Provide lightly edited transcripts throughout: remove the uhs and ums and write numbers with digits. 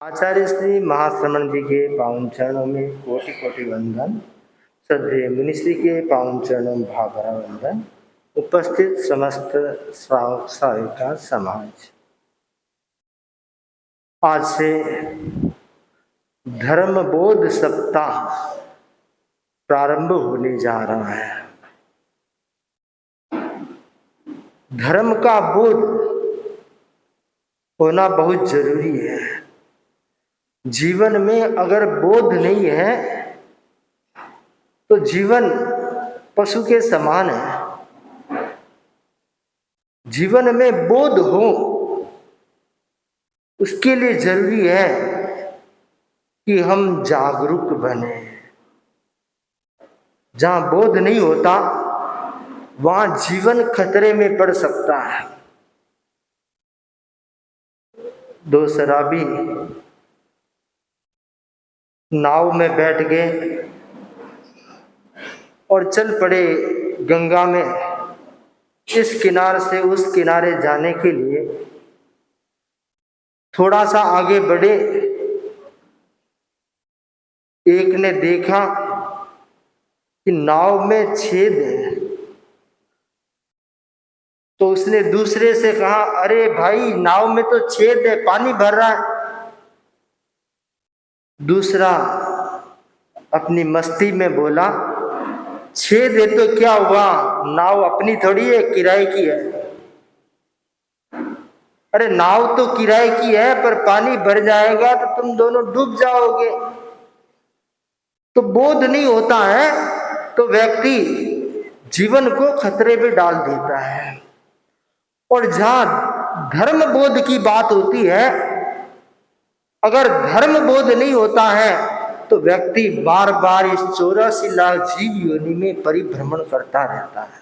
आचार्य श्री महाश्रमण जी के पावन चरणों में कोटि कोटि वंदन। श्रद्धेय मुनिश्री के पावन चरणों में भावभरा वंदन। उपस्थित समस्त श्रावक श्राविका समाज, आज से धर्म बोध सप्ताह प्रारंभ होने जा रहा है। धर्म का बोध होना बहुत जरूरी है। जीवन में अगर बोध नहीं है तो जीवन पशु के समान है। जीवन में बोध हो, उसके लिए जरूरी है कि हम जागरूक बने। जहां बोध नहीं होता वहां जीवन खतरे में पड़ सकता है। दो शराबी नाव में बैठ गए और चल पड़े गंगा में। इस किनारे से उस किनारे जाने के लिए थोड़ा सा आगे बढ़े। एक ने देखा कि नाव में छेद है, तो उसने दूसरे से कहा, अरे भाई, नाव में तो छेद है, पानी भर रहा है। दूसरा अपनी मस्ती में बोला, छेद है तो क्या हुआ, नाव अपनी थोड़ी है, किराए की है। अरे नाव तो किराए की है, पर पानी भर जाएगा तो तुम दोनों डूब जाओगे। तो बोध नहीं होता है तो व्यक्ति जीवन को खतरे में डाल देता है। और जहां धर्म बोध की बात होती है, अगर धर्म बोध नहीं होता है तो व्यक्ति बार बार इस 84 लाख जीव योनि में परिभ्रमण करता रहता है।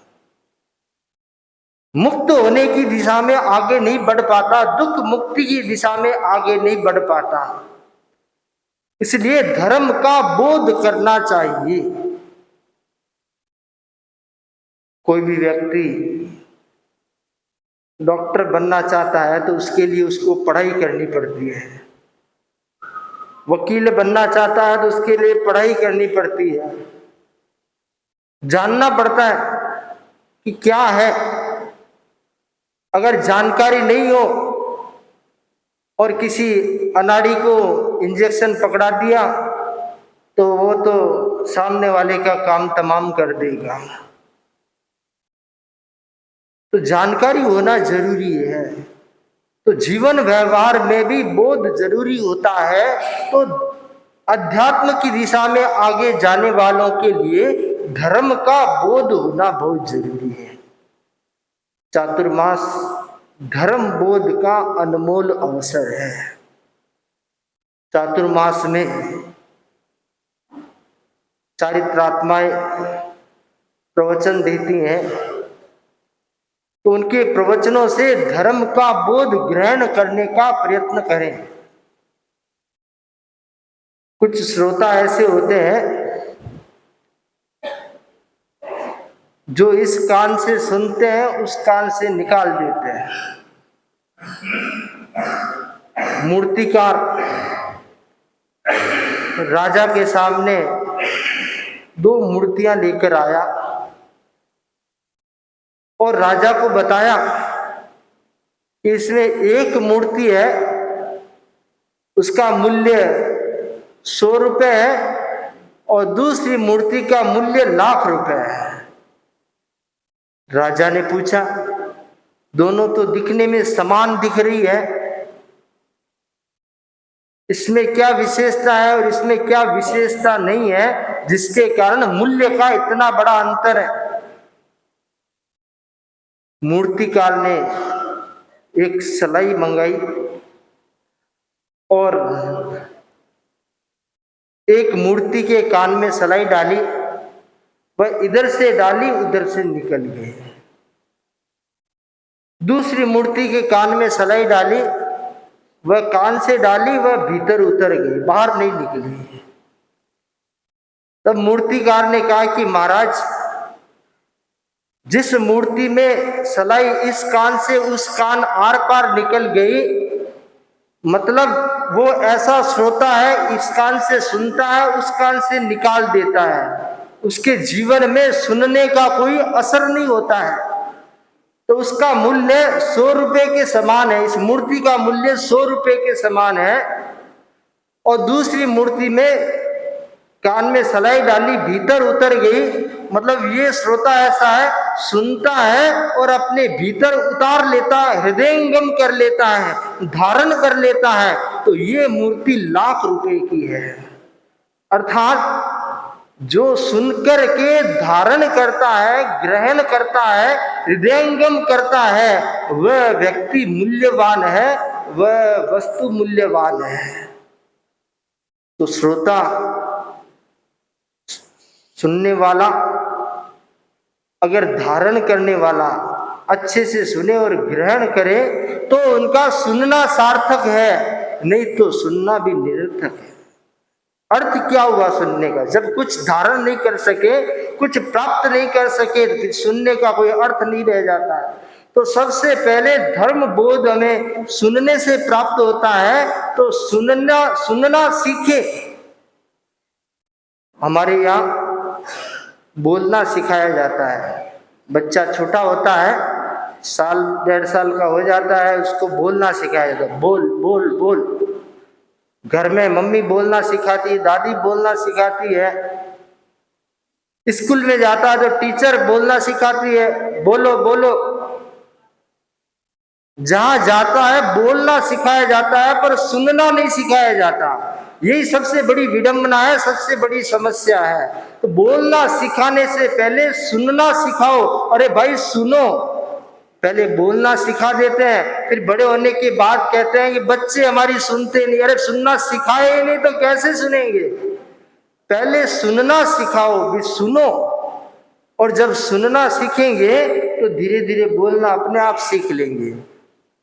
मुक्त होने की दिशा में आगे नहीं बढ़ पाता, दुख मुक्ति की दिशा में आगे नहीं बढ़ पाता। इसलिए धर्म का बोध करना चाहिए। कोई भी व्यक्ति डॉक्टर बनना चाहता है तो उसके लिए उसको पढ़ाई करनी पड़ती है। वकील बनना चाहता है तो उसके लिए पढ़ाई करनी पड़ती है। जानना पड़ता है कि क्या है। अगर जानकारी नहीं हो और किसी अनाड़ी को इंजेक्शन पकड़ा दिया तो वो तो सामने वाले का काम तमाम कर देगा। तो जानकारी होना जरूरी है। तो जीवन व्यवहार में भी बोध जरूरी होता है। तो अध्यात्म की दिशा में आगे जाने वालों के लिए धर्म का बोध होना बहुत जरूरी है। चातुर्मास धर्म बोध का अनमोल अवसर है। चातुर्मास में चारित्रात्माएं प्रवचन देती हैं, तो उनके प्रवचनों से धर्म का बोध ग्रहण करने का प्रयत्न करें। कुछ श्रोता ऐसे होते हैं जो इस कान से सुनते हैं, उस कान से निकाल देते हैं। मूर्तिकार राजा के सामने 2 मूर्तियां लेकर आया और राजा को बताया कि इसमें एक मूर्ति है, उसका मूल्य 100 रुपये है और दूसरी मूर्ति का मूल्य लाख रुपए है। राजा ने पूछा, दोनों तो दिखने में समान दिख रही है, इसमें क्या विशेषता है और इसमें क्या विशेषता नहीं है जिसके कारण मूल्य का इतना बड़ा अंतर है। मूर्तिकार ने एक सलाई मंगाई और एक मूर्ति के कान में सलाई डाली। वह इधर से डाली, उधर से निकल गई। दूसरी मूर्ति के कान में सलाई डाली, वह कान से डाली, वह भीतर उतर गई, बाहर नहीं निकली। तब मूर्तिकार ने कहा कि महाराज, जिस मूर्ति में सलाई इस कान से उस कान आर पार निकल गई, मतलब वो ऐसा श्रोता है, इस कान से सुनता है, उस कान से निकाल देता है, उसके जीवन में सुनने का कोई असर नहीं होता है। तो उसका मूल्य 100 रुपए के समान है, इस मूर्ति का मूल्य 100 रुपए के समान है। और दूसरी मूर्ति में कान में सलाई डाली, भीतर उतर गई, मतलब ये श्रोता ऐसा है, सुनता है और अपने भीतर उतार लेता है, हृदयंगम कर लेता है, धारण कर लेता है। तो ये मूर्ति लाख रुपए की है। अर्थात जो सुनकर के धारण करता है, ग्रहण करता है, हृदयंगम करता है, वह व्यक्ति मूल्यवान है, वह वस्तु मूल्यवान है। तो श्रोता, सुनने वाला, अगर धारण करने वाला अच्छे से सुने और ग्रहण करे तो उनका सुनना सार्थक है, नहीं तो सुनना भी निरर्थक है। अर्थ क्या हुआ सुनने का? जब कुछ धारण नहीं कर सके, कुछ प्राप्त नहीं कर सके, तो फिर सुनने का कोई अर्थ नहीं रह जाता है। तो सबसे पहले धर्म बोध हमें सुनने से प्राप्त होता है। तो सुनना सीखे। हमारे यहाँ बोलना सिखाया जाता है। बच्चा छोटा होता है, 1.5 साल का हो जाता है, उसको बोलना सिखाया जाता है। बोल बोल बोल। घर में मम्मी बोलना सिखाती है, दादी बोलना सिखाती है। स्कूल में जाता है तो टीचर बोलना सिखाती है, बोलो बोलो। जहां जाता है बोलना सिखाया जाता है, पर सुनना नहीं सिखाया जाता। यही सबसे बड़ी विडंबना है, सबसे बड़ी समस्या है। तो बोलना सिखाने से पहले सुनना सिखाओ। अरे भाई सुनो, पहले बोलना सिखा देते हैं, फिर बड़े होने के बाद कहते हैं कि बच्चे हमारी सुनते नहीं। अरे सुनना सिखाए ही नहीं तो कैसे सुनेंगे? पहले सुनना सिखाओ, भी सुनो। और जब सुनना सीखेंगे तो धीरे धीरे बोलना अपने आप सीख लेंगे।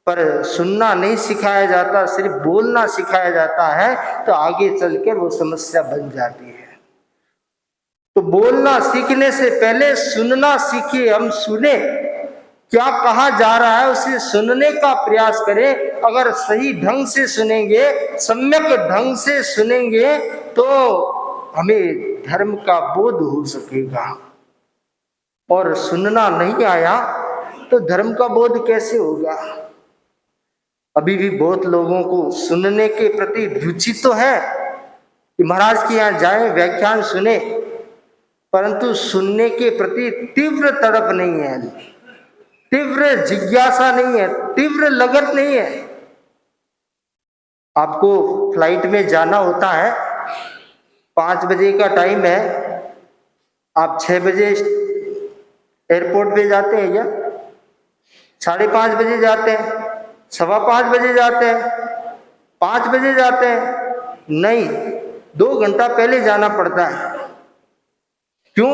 पर सुनना नहीं सिखाया जाता, सिर्फ बोलना सिखाया जाता है, तो आगे चलकर वो समस्या बन जाती है। तो बोलना सीखने से पहले सुनना सीखिए। हम सुने, क्या कहा जा रहा है उसे सुनने का प्रयास करें। अगर सही ढंग से सुनेंगे, सम्यक ढंग से सुनेंगे, तो हमें धर्म का बोध हो सकेगा। और सुनना नहीं आया तो धर्म का बोध कैसे होगा? अभी भी बहुत लोगों को सुनने के प्रति रुचि तो है कि महाराज के यहाँ जाएं, व्याख्यान सुने, परंतु सुनने के प्रति तीव्र तड़प नहीं है, तीव्र जिज्ञासा नहीं है, तीव्र लगन नहीं है। आपको फ्लाइट में जाना होता है, 5 बजे का टाइम है, आप 6 बजे एयरपोर्ट पे जाते हैं या 5:30 बजे जाते हैं, 5:15 बजे जाते हैं, 5 बजे जाते हैं? नहीं, 2 घंटा पहले जाना पड़ता है। क्यों?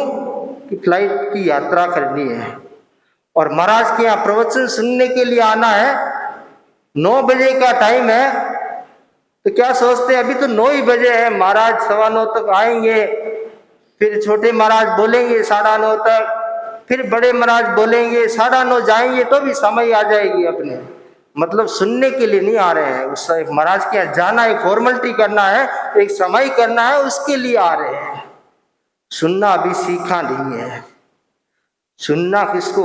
कि फ्लाइट की यात्रा करनी है और महाराज के यहाँ प्रवचन सुनने के लिए आना है। 9 बजे का टाइम है, तो क्या सोचते हैं अभी तो 9 ही बजे है, महाराज 9:15 तक आएंगे, फिर छोटे महाराज बोलेंगे 9:30 तक, फिर बड़े महाराज बोलेंगे 9:30 जाएंगे, तो भी समय आ जाएगी अपने। मतलब सुनने के लिए नहीं आ रहे हैं, उस महाराज के यहाँ जाना, एक फॉर्मेलिटी करना है, एक समय करना है, उसके लिए आ रहे हैं। सुनना अभी सीखा नहीं है। सुनना किसको?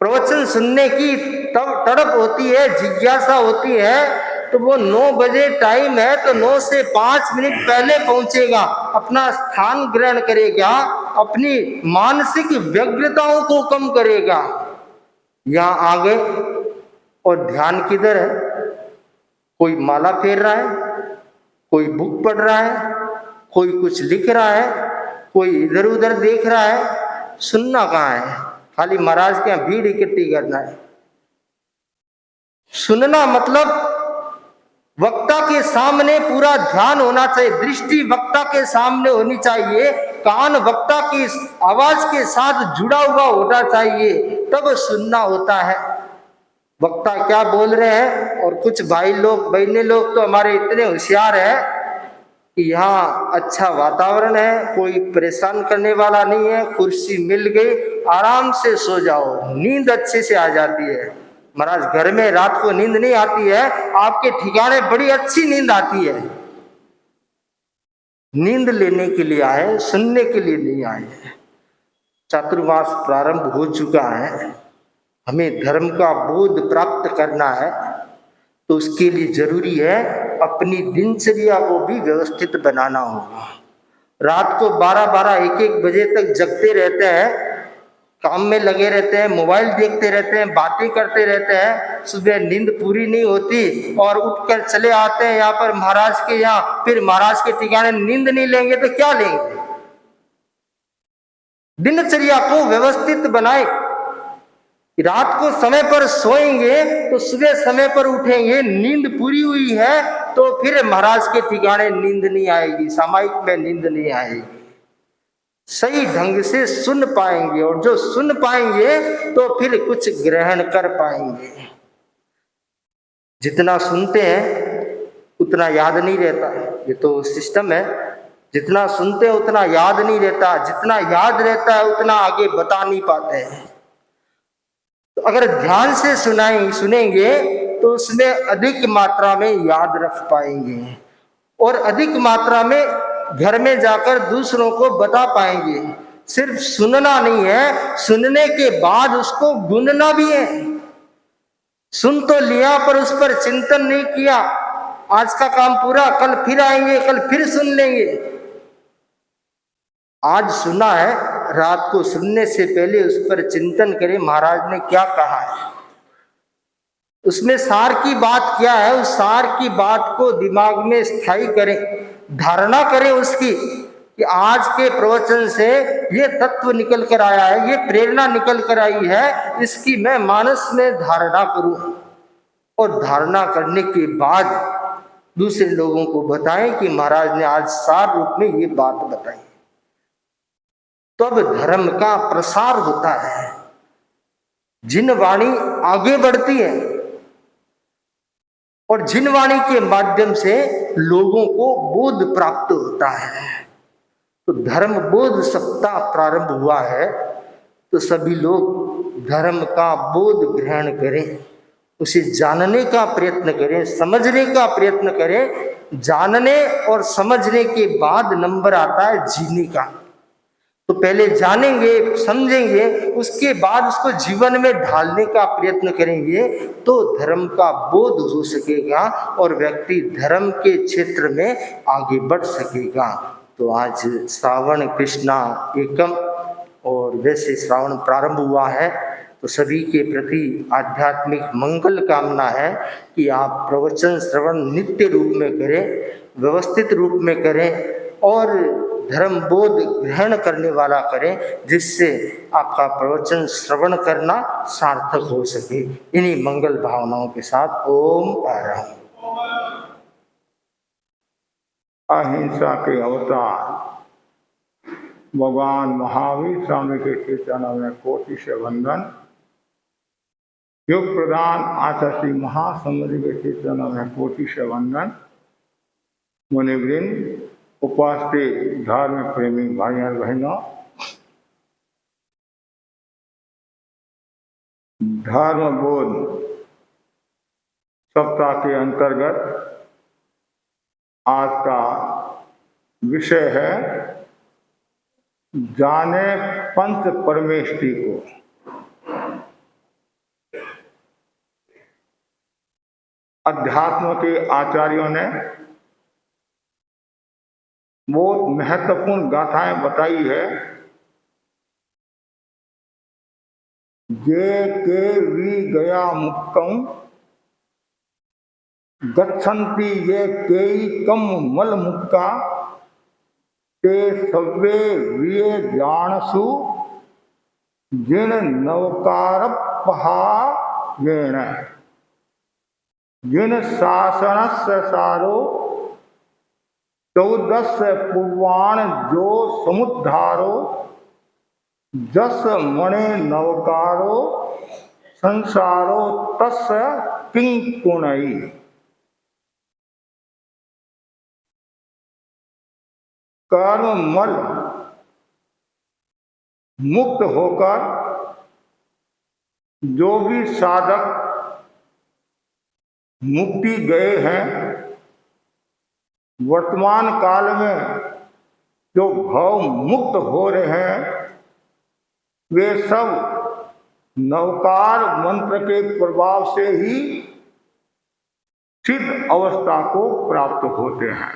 प्रवचन सुनने की तब तड़प होती है, जिज्ञासा होती है, तो वो 9 बजे टाइम है, तो 9 से 5 मिनट पहले पहुंचेगा, अपना स्थान ग्रहण करेगा, अपनी मानसिक व्यग्रताओं को कम करेगा। यहाँ आ गए और ध्यान किधर है? कोई माला फेर रहा है, कोई बुक पढ़ रहा है, कोई कुछ लिख रहा है, कोई इधर उधर देख रहा है। सुनना कहाँ है? खाली महाराज के यहाँ भीड़ इकट्ठी करना है। सुनना मतलब वक्ता के सामने पूरा ध्यान होना चाहिए, दृष्टि वक्ता के सामने होनी चाहिए, कान वक्ता की आवाज के साथ जुड़ा हुआ होना चाहिए, तब सुनना होता है। वक्ता क्या बोल रहे हैं, और कुछ भाई लोग, बहने लोग तो हमारे इतने होशियार है कि यहाँ अच्छा वातावरण है, कोई परेशान करने वाला नहीं है, कुर्सी मिल गई, आराम से सो जाओ, नींद अच्छे से आ जाती है। महाराज घर में रात को नींद नहीं आती है, आपके ठिकाने बड़ी अच्छी नींद आती है। नींद लेने के लिए आए, सुनने के लिए नहीं आए। चातुर्मास प्रारंभ हो चुका है, हमें धर्म का बोध प्राप्त करना है, तो उसके लिए जरूरी है अपनी दिनचर्या को भी व्यवस्थित बनाना होगा। रात को 12-12, 1-1 बजे तक जगते रहते हैं, काम में लगे रहते हैं, मोबाइल देखते रहते हैं, बातें करते रहते हैं, सुबह नींद पूरी नहीं होती और उठकर चले आते हैं यहाँ पर महाराज के यहाँ, फिर महाराज के ठिकाने नींद नहीं लेंगे तो क्या लेंगे। दिनचर्या को व्यवस्थित बनाए, रात को समय पर सोएंगे तो सुबह समय पर उठेंगे, नींद पूरी हुई है तो फिर महाराज के ठिकाने नींद नहीं आएगी, सामायिक में नींद नहीं आएगी, सही ढंग से सुन पाएंगे, और जो सुन पाएंगे तो फिर कुछ ग्रहण कर पाएंगे। जितना सुनते हैं उतना याद नहीं रहता, ये तो सिस्टम है, जितना सुनते हैं उतना याद नहीं रहता, जितना याद रहता है उतना आगे बता नहीं पाते हैं। तो अगर ध्यान से सुनेंगे तो उसमें अधिक मात्रा में याद रख पाएंगे, और अधिक मात्रा में घर में जाकर दूसरों को बता पाएंगे। सिर्फ सुनना नहीं है, सुनने के बाद उसको गुनना भी है। सुन तो लिया पर उस पर चिंतन नहीं किया, आज का काम पूरा, कल फिर आएंगे, कल फिर सुन लेंगे। आज सुना है, रात को सुनने से पहले उस पर चिंतन करें, महाराज ने क्या कहा है, उसमें सार की बात क्या है, उस सार की बात को दिमाग में स्थायी करें, धारणा करें उसकी, कि आज के प्रवचन से ये तत्व निकल कर आया है, ये प्रेरणा निकल कर आई है, इसकी मैं मानस में धारणा करूं, और धारणा करने के बाद दूसरे लोगों को बताएं कि महाराज ने आज सार रूप में ये बात बताई। तब धर्म का प्रसार होता है, जिन वाणी आगे बढ़ती है और जिन वाणी के माध्यम से लोगों को बोध प्राप्त होता है। तो धर्म बोध सप्ताह प्रारंभ हुआ है, तो सभी लोग धर्म का बोध ग्रहण करें, उसे जानने का प्रयत्न करें, समझने का प्रयत्न करें। जानने और समझने के बाद नंबर आता है जीने का। तो पहले जानेंगे, समझेंगे, उसके बाद उसको जीवन में ढालने का प्रयत्न करेंगे, तो धर्म का बोध हो सकेगा और व्यक्ति धर्म के क्षेत्र में आगे बढ़ सकेगा। तो आज श्रावण कृष्णा एकम, और वैसे श्रावण प्रारंभ हुआ है, तो सभी के प्रति आध्यात्मिक मंगल कामना है कि आप प्रवचन श्रवण नित्य रूप में करें, व्यवस्थित रूप में करें, और धर्म बोध ग्रहण करने वाला करें, जिससे आपका प्रवचन श्रवण करना सार्थक हो सके। इन्हीं मंगल भावनाओं के साथ ओम आराम। अहिंसा के अवतार भगवान महावीर स्वामी के चरणों में कोटि से वंदन। योग प्रधान आचार्य श्री महासमुद्र के चरणों में कोटि से वंदन। मुनिवृंद, उपस्थित धार्मिक प्रेमी भाइयों बहनों, धर्म बोध सप्ताह के अंतर्गत आज का विषय है जाने पंच परमेष्टि को। अध्यात्म के आचार्यों ने बहुत महत्वपूर्ण गाथाएं बताई है। जे के वी गया मुक्कम गच्छन्ति ये केई कम मल मुक्का ते सव्वे विये जानसु जिन नवकार पहा वेण जिन शासनस्य सारो 14 पुवाण जो समुद्धारो जस मणे नवकारो संसारो तस् किंकुणई। कर्म मल मुक्त होकर जो भी साधक मुक्ति गए हैं, वर्तमान काल में जो भाव मुक्त हो रहे हैं वे सब नवकार मंत्र के प्रभाव से ही सिद्ध अवस्था को प्राप्त होते हैं।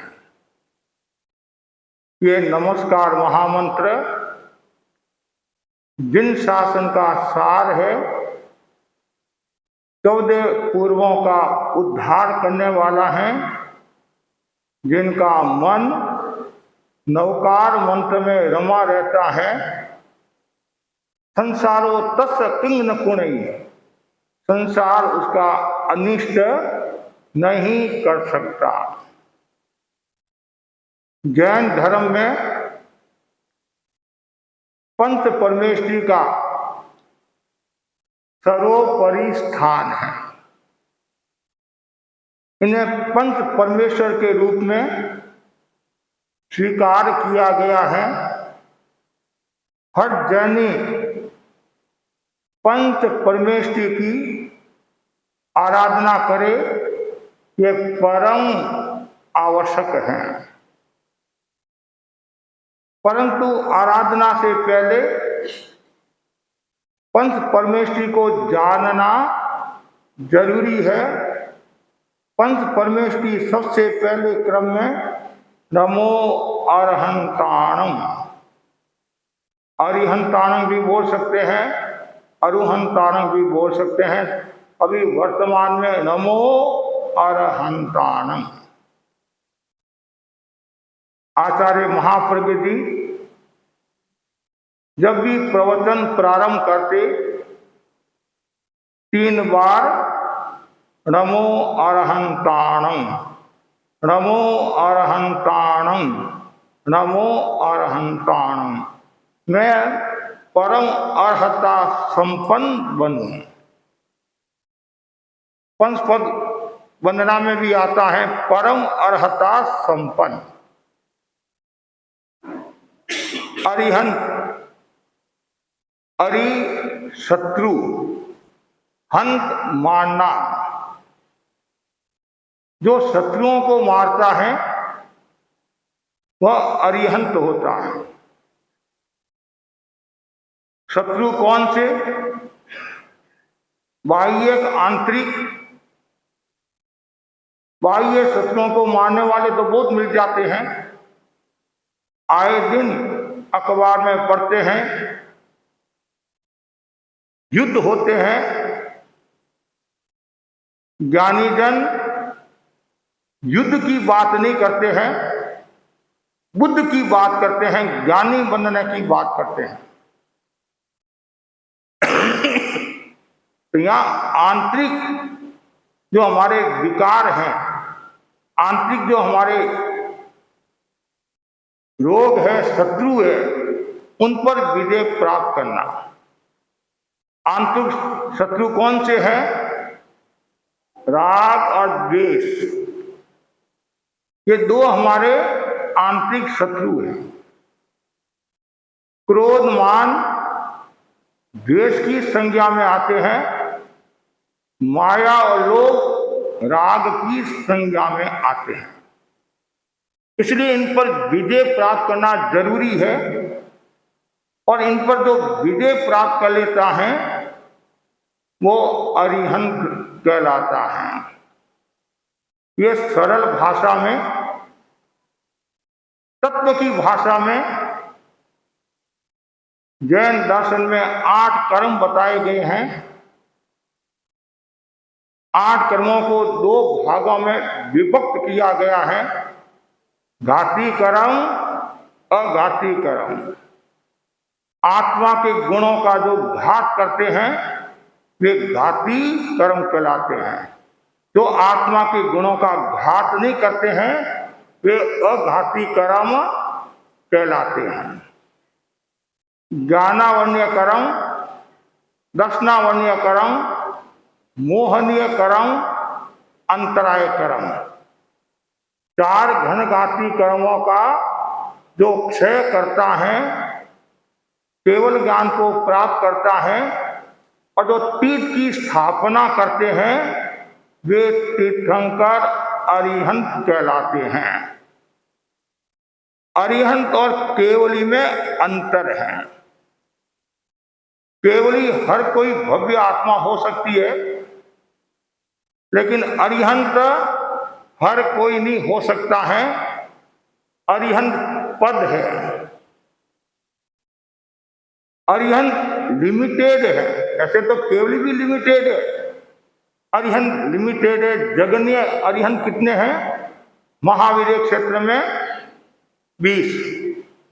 ये नमस्कार महामंत्र जिन शासन का सार है, 14 पूर्वों का उद्धार करने वाला है, जिनका मन नवकार मंत्र में रमा रहता है, संसारो तस्य किंग न कुणई, संसार उसका अनिष्ट नहीं कर सकता। जैन धर्म में पंच परमेष्टि का सर्वोपरि स्थान है। इन्हें पंच परमेश्वर के रूप में स्वीकार किया गया है। हर जैनी पंच परमेष्टि की आराधना करे, ये परम आवश्यक है। परंतु आराधना से पहले पंच परमेष्टि को जानना जरूरी है। पंच परमेष्टि सबसे पहले क्रम में नमो अरहंताणम, अरिहंताणम भी बोल सकते हैं, अरुहंताणम भी बोल सकते हैं। अभी वर्तमान में नमो अरहंताणम। आचार्य महाप्रज्ञ जी जब भी प्रवचन प्रारंभ करते 3 बार नमो अरहंताणम, नमो अरहंताणम, नमो अरहंताणम, मैं परम अर्हता संपन्न बनूं। पंचपद वंदना में भी आता है परम अर्हता संपन्न। अरिहंत, अरि शत्रु, हंत मारना, जो शत्रुओं को मारता है वह अरिहंत होता है। शत्रु कौन से? बाह्य आंतरिक। बाह्य शत्रुओं को मारने वाले तो बहुत मिल जाते हैं, आए दिन अखबार में पढ़ते हैं, युद्ध होते हैं। ज्ञानी जन युद्ध की बात नहीं करते हैं, बुद्ध की बात करते हैं, ज्ञानी बनने की बात करते हैं। तो यहाँ आंतरिक जो हमारे विकार हैं, आंतरिक जो हमारे रोग है, शत्रु है, उन पर विजय प्राप्त करना। आंतरिक शत्रु कौन से हैं? राग और द्वेष, ये 2 हमारे आंतरिक शत्रु हैं। क्रोध मान द्वेष की संज्ञा में आते हैं, माया और लोभ राग की संज्ञा में आते हैं। इसलिए इन पर विजय प्राप्त करना जरूरी है। और इन पर जो विजय प्राप्त कर लेता है वो अरिहंत कहलाता है। ये सरल भाषा में, तत्व की भाषा में जैन दर्शन में 8 कर्म बताए गए हैं। 8 कर्मों को 2 भागों में विभक्त किया गया है, घाती कर्म, अघाती कर्म। आत्मा के गुणों का जो घात करते हैं वे घाती कर्म कहलाते हैं। जो आत्मा के गुणों का घात नहीं करते हैं वे अघाती कर्म कहलाते हैं। ज्ञानावन्य कर्म, दर्शनावन्य कर्म, मोहनीय कर्म, अंतराय कर्म। 4 घनघाती कर्मों का जो क्षय करता है, केवल ज्ञान को प्राप्त करता है, और जो तीर्थ की स्थापना करते हैं वे तीर्थंकर अरिहंत कहलाते हैं। अरिहंत और केवली में अंतर है। केवली हर कोई भव्य आत्मा हो सकती है, लेकिन अरिहंत हर कोई नहीं हो सकता है। अरिहंत पद है, अरिहंत लिमिटेड है। ऐसे तो केवली भी लिमिटेड है, अरिहंत लिमिटेड है। जगन्य अरिहंत कितने हैं? महावीर क्षेत्र में 20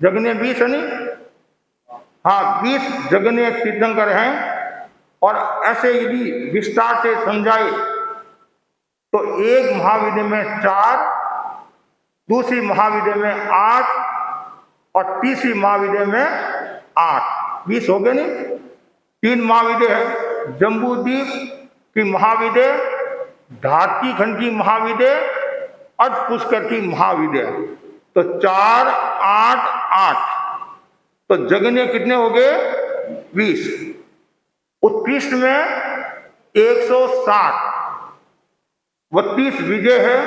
जगन्य 20 है नहीं, हाँ 20 जगन्य तीर्थंकर हैं। और ऐसे यदि विस्तार से समझाए तो एक महाविद्य में 4, दूसरी महाविद्य में 8 और तीसरी महाविद्य में 8, 20 हो गए नहीं। 3 महाविद्य है, जम्बूद्वीप की महाविद्य, धारती खंड की महाविद्य, अर्ध पुष्कर की महाविद्य। तो 4, 8, 8, तो जगन्य कितने हो गए? 20। उत्कृष्ट में 160, 32 विजय है।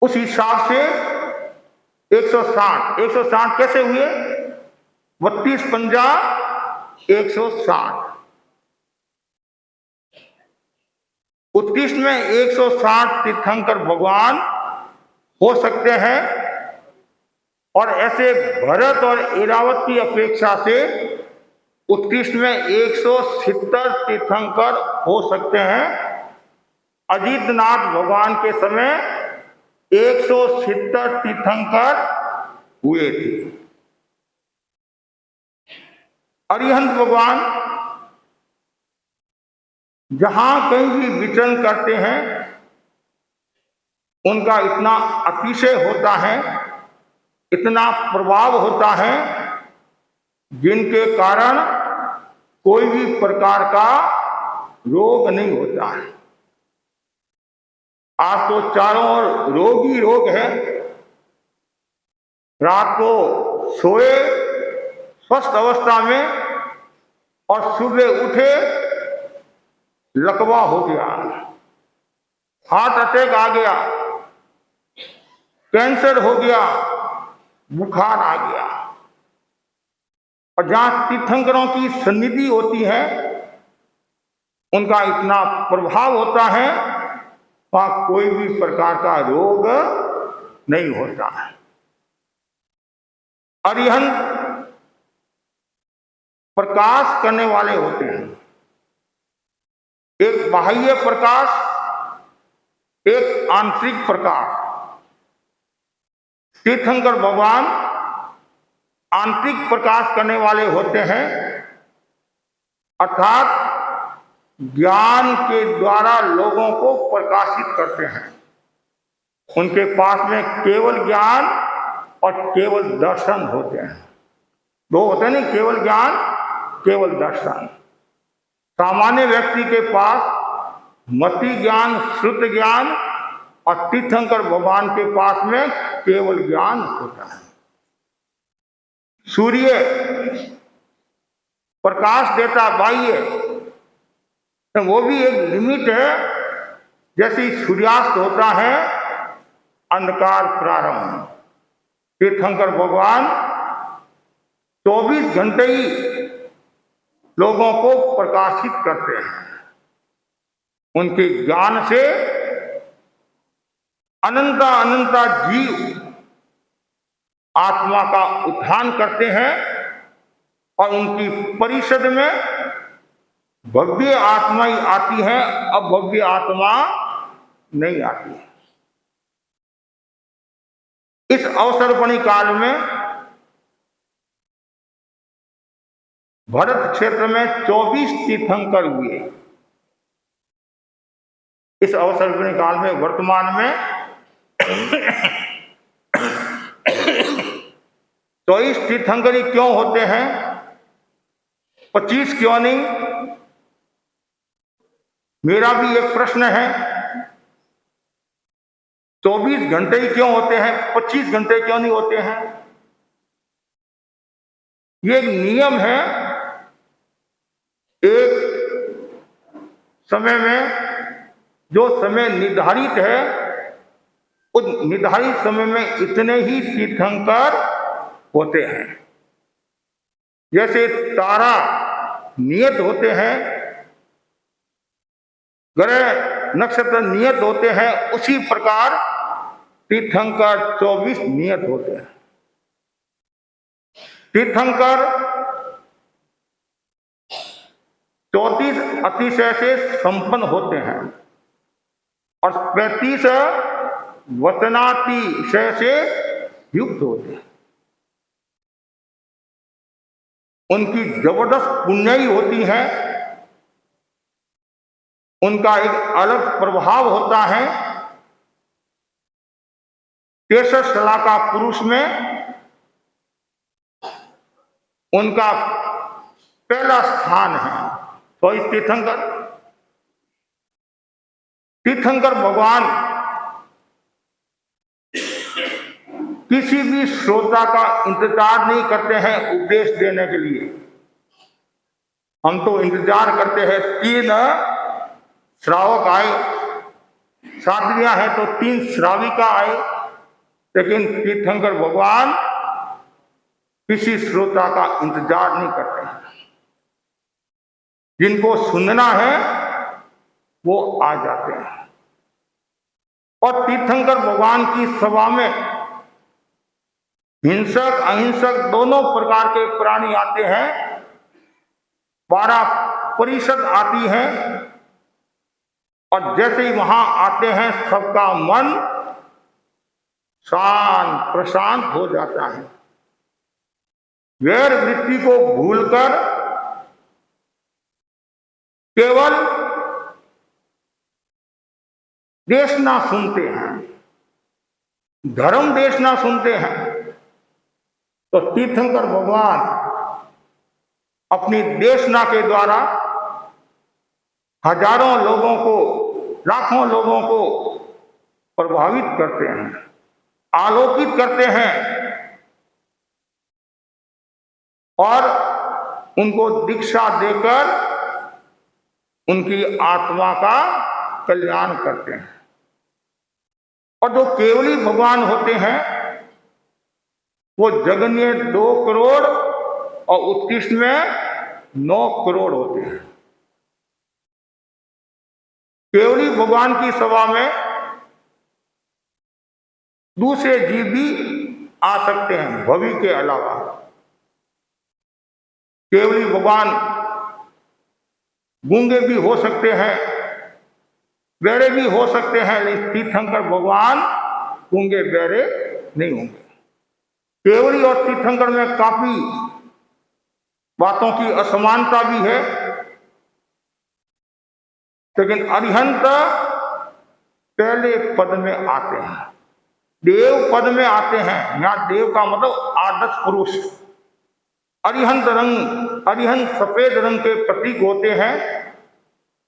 उस हिसाब से 160 कैसे हुए? 32 पंजा 160। उत्कृष्ट में 160 तीर्थंकर भगवान हो सकते हैं। और ऐसे भरत और ऐरावत की अपेक्षा से उत्कृष्ट में 170 तीर्थंकर हो सकते हैं। अजितनाथ भगवान के समय 170 तीर्थंकर हुए थे। अरिहंत भगवान जहां कहीं भी विचरण करते हैं, उनका इतना अतिशय होता है, इतना प्रभाव होता है, जिनके कारण कोई भी प्रकार का रोग नहीं होता है। आज तो चारों ओर रोग ही रोग है। रात को सोए स्वस्थ अवस्था में और सुबह उठे लकवा हो गया, हार्ट अटैक आ गया, कैंसर हो गया, बुखार आ गया। और जहां तीर्थंकरों की सन्निधि होती है, उनका इतना प्रभाव होता है, वहां कोई भी प्रकार का रोग नहीं होता है। अरिहंत प्रकाश करने वाले होते हैं। एक बाह्य प्रकाश, एक आंतरिक प्रकाश। तीर्थंकर भगवान आंतरिक प्रकाश करने वाले होते हैं, अर्थात ज्ञान के द्वारा लोगों को प्रकाशित करते हैं। उनके पास में केवल ज्ञान और केवल दर्शन होते हैं। दो होते हैं नहीं, केवल ज्ञान, केवल दर्शन। सामान्य व्यक्ति के पास मति ज्ञान, श्रुत ज्ञान, और तीर्थंकर भगवान के पास में केवल ज्ञान होता है। सूर्य प्रकाश देता बाह्य, तो वो भी एक लिमिट है। जैसे सूर्यास्त होता है, अंधकार प्रारंभ। तीर्थंकर भगवान 24 घंटे ही लोगों को प्रकाशित करते हैं। उनके ज्ञान से अनंता अनंता जीव आत्मा का उत्थान करते हैं, और उनकी परिषद में भव्य आत्मा ही आती है, अभव्य आत्मा नहीं आती है। इस अवसरपणी काल में भरत क्षेत्र में 24 तीर्थंकर हुए। इस अवसरपणी काल में वर्तमान में 24 तीर्थंकर क्यों होते हैं? 25 क्यों नहीं? मेरा भी एक प्रश्न है। 24 घंटे ही क्यों होते हैं, 25 घंटे क्यों नहीं होते हैं? ये एक नियम है। एक समय में जो समय निर्धारित है उस निर्धारित समय में इतने ही तीर्थंकर होते हैं। जैसे तारा नियत होते हैं, ग्रह नक्षत्र नियत होते हैं, उसी प्रकार तीर्थंकर 24 नियत होते हैं। तीर्थंकर 34 अतिशय से संपन्न होते हैं और 35 वचनातिशय से युक्त होते हैं। उनकी जबरदस्त पुण्याई होती है, उनका एक अलग प्रभाव होता है। 63 शलाका पुरुष में उनका पहला स्थान है। तो इस तीर्थंकर भगवान किसी भी श्रोता का इंतजार नहीं करते हैं उपदेश देने के लिए। हम तो इंतजार करते हैं 3 श्रावक आए, साध्वियां हैं तो 3 श्राविका आए, लेकिन तीर्थंकर भगवान किसी श्रोता का इंतजार नहीं करते हैं। जिनको सुनना है वो आ जाते हैं। और तीर्थंकर भगवान की सभा में हिंसक अहिंसक दोनों प्रकार के प्राणी आते हैं। 12 परिषद आती है और जैसे ही वहां आते हैं सबका मन शांत प्रशांत हो जाता है। वैर वृत्ति को भूलकर केवल देशना सुनते हैं, धर्म देशना सुनते हैं। तो तीर्थंकर भगवान अपनी देशना के द्वारा हजारों लोगों को, लाखों लोगों को प्रभावित करते हैं, आलोकित करते हैं और उनको दीक्षा देकर उनकी आत्मा का कल्याण करते हैं। और जो केवली भगवान होते हैं वो जगन्य 2 करोड़ और उत्कृष्ट में 9 करोड़ होते हैं। केवली भगवान की सभा में दूसरे जीव भी आ सकते हैं भवि के अलावा। केवली भगवान गूंगे भी हो सकते हैं, बहरे भी हो सकते हैं, लेकिन तीर्थंकर भगवान गूंगे बहरे नहीं होंगे। केवली और तीर्थंकर में काफी बातों की असमानता भी है, लेकिन अरिहंत पहले पद में आते हैं, देव पद में आते हैं। यहां देव का मतलब आदर्श पुरुष। अरिहंत रंग, अरिहंत सफेद रंग के प्रतीक होते हैं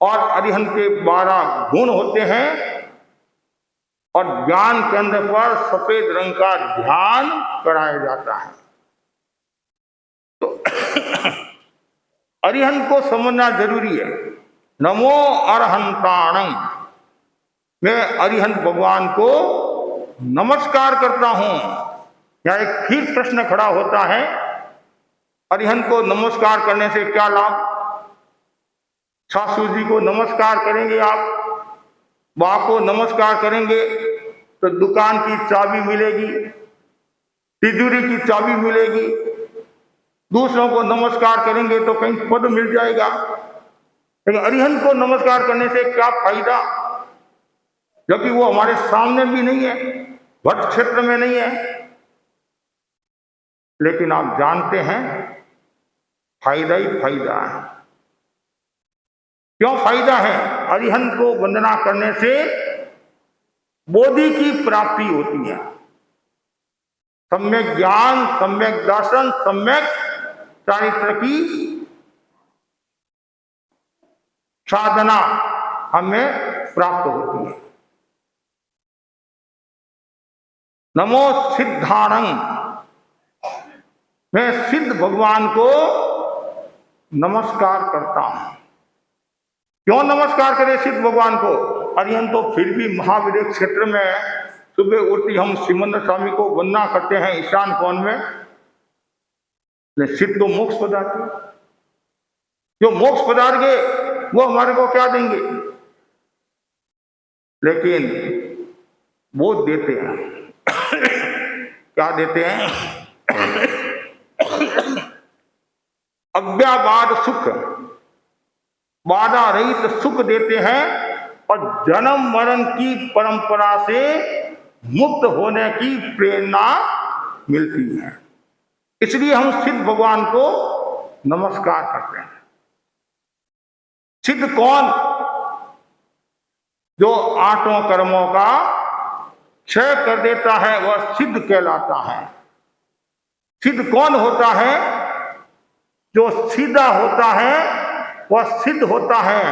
और अरिहंत के 12 गुण होते हैं और ज्ञान केंद्र पर सफेद रंग का ध्यान कराया जाता है। तो अरिहंत को समझना जरूरी है। नमो अरहंताणं, मैं अरिहंत भगवान को नमस्कार करता हूं। यहां एक फिर प्रश्न खड़ा होता है, अरिहंत को नमस्कार करने से क्या लाभ? सासू जी को नमस्कार करेंगे आप, बाप को नमस्कार करेंगे तो दुकान की चाबी मिलेगी, तिजोरी की चाबी मिलेगी। दूसरों को नमस्कार करेंगे तो कहीं पद मिल जाएगा। लेकिन अरिहंत को नमस्कार करने से क्या फायदा, जबकि वो हमारे सामने भी नहीं है, भट्ट क्षेत्र में नहीं है। लेकिन आप जानते हैं फायदा ही फायदा है। क्यों फायदा है? अरिहंत को वंदना करने से बोधि की प्राप्ति होती है। सम्यक ज्ञान, सम्यक दर्शन, सम्यक चारित्र की साधना हमें प्राप्त होती है। नमो सिद्धाणं, मैं सिद्ध भगवान को नमस्कार करता हूं। क्यों नमस्कार करें सिद्ध भगवान को? अरे हम तो फिर भी महावीर क्षेत्र में सुबह उठती हम सिमंदर स्वामी को वंदना करते हैं ईशान कोण में, सिद्ध तो मोक्ष पदार्थ है। जो मोक्ष पदार्थ के वो हमारे को क्या देंगे? लेकिन वो देते हैं क्या देते हैं? अव्याबाद सुख, बाधा रहित सुख देते हैं और जन्म मरण की परंपरा से मुक्त होने की प्रेरणा मिलती है। इसलिए हम सिद्ध भगवान को नमस्कार करते हैं। सिद्ध कौन? जो आठों कर्मों का क्षय कर देता है वह सिद्ध कहलाता है। सिद्ध कौन होता है? जो सीधा होता है वह सिद्ध होता है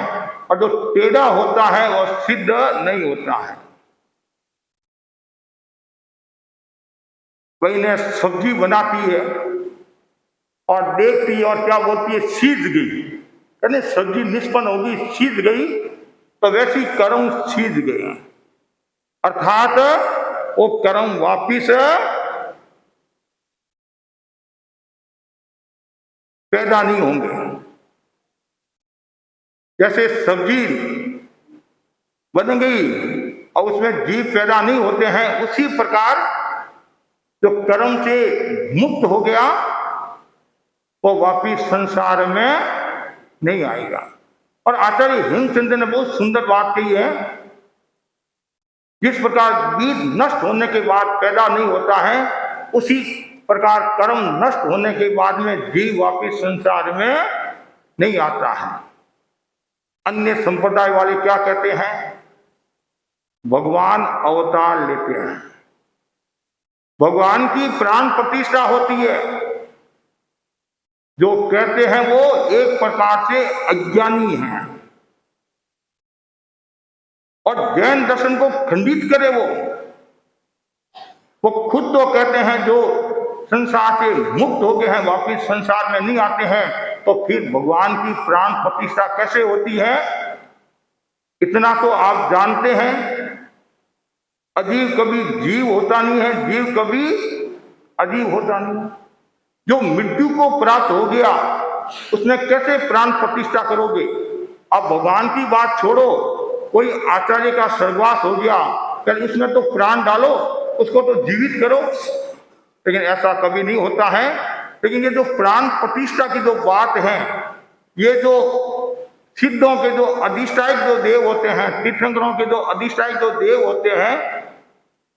और जो टेढ़ा होता है वह सिद्ध नहीं होता है। कोई ने सब्जी बनाती है और देखती है और क्या बोलती है? सीज गई। कहने सब्जी निष्पन्न होगी, सीज गई, तो वैसी कर्म सीज गए, अर्थात वो कर्म वापिस पैदा नहीं होंगे। जैसे सब्जी बन गई और उसमें जीव पैदा नहीं होते हैं, उसी प्रकार जो कर्म से मुक्त हो गया वो वापिस संसार में नहीं आएगा। और आचार्य हेमचंद्र ने बहुत सुंदर बात कही है, जिस प्रकार बीज नष्ट होने के बाद पैदा नहीं होता है, उसी प्रकार कर्म नष्ट होने के बाद में जीव वापिस संसार में नहीं आता है। अन्य संप्रदाय वाले क्या कहते हैं? भगवान अवतार लेते हैं, भगवान की प्राण प्रतिष्ठा होती है। जो कहते हैं वो एक प्रकार से अज्ञानी हैं और जैन दर्शन को खंडित करे। वो खुद तो कहते हैं जो संसार से मुक्त हो गए हैं वापिस संसार में नहीं आते हैं, तो फिर भगवान की प्राण प्रतिष्ठा कैसे होती है? इतना तो आप जानते हैं, अजीव कभी जीव होता नहीं है, जीव कभी अजीव होता नहीं है। जो मृत्यु को प्राप्त हो गया उसमें कैसे प्राण प्रतिष्ठा करोगे? अब भगवान की बात छोड़ो, कोई आचार्य का स्वर्गवास हो गया, कल उसमें तो प्राण डालो, उसको तो जीवित करो, लेकिन ऐसा कभी नहीं होता है। लेकिन ये जो प्राण प्रतिष्ठा की जो बात है, ये जो सिद्धों के जो अधिष्ठायक जो देव होते हैं, तीर्थंकरों के जो अधिष्ठायक जो देव होते हैं,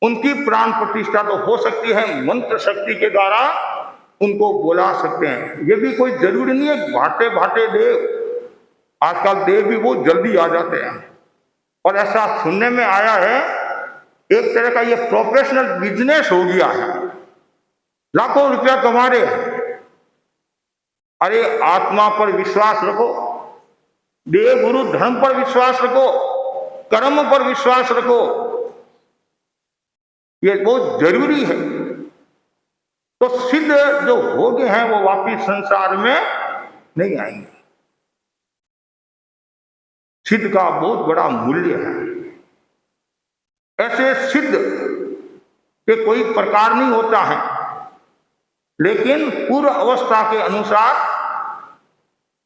उनकी प्राण प्रतिष्ठा तो हो सकती है, मंत्र शक्ति के द्वारा उनको बुला सकते हैं। ये भी कोई जरूरी नहीं है भाटे भाटे देव, आजकल देव भी बहुत जल्दी आ जाते हैं। और ऐसा सुनने में आया है एक तरह का ये प्रोफेशनल बिजनेस हो गया है, लाखों रुपया कमा रहे हैं। अरे आत्मा पर विश्वास रखो, देव गुरु धर्म पर विश्वास रखो, कर्म पर विश्वास रखो, ये बहुत जरूरी है। तो सिद्ध जो हो गए हैं वो वापिस संसार में नहीं आएंगे। सिद्ध का बहुत बड़ा मूल्य है। ऐसे सिद्ध के कोई प्रकार नहीं होता है, लेकिन पूर्व अवस्था के अनुसार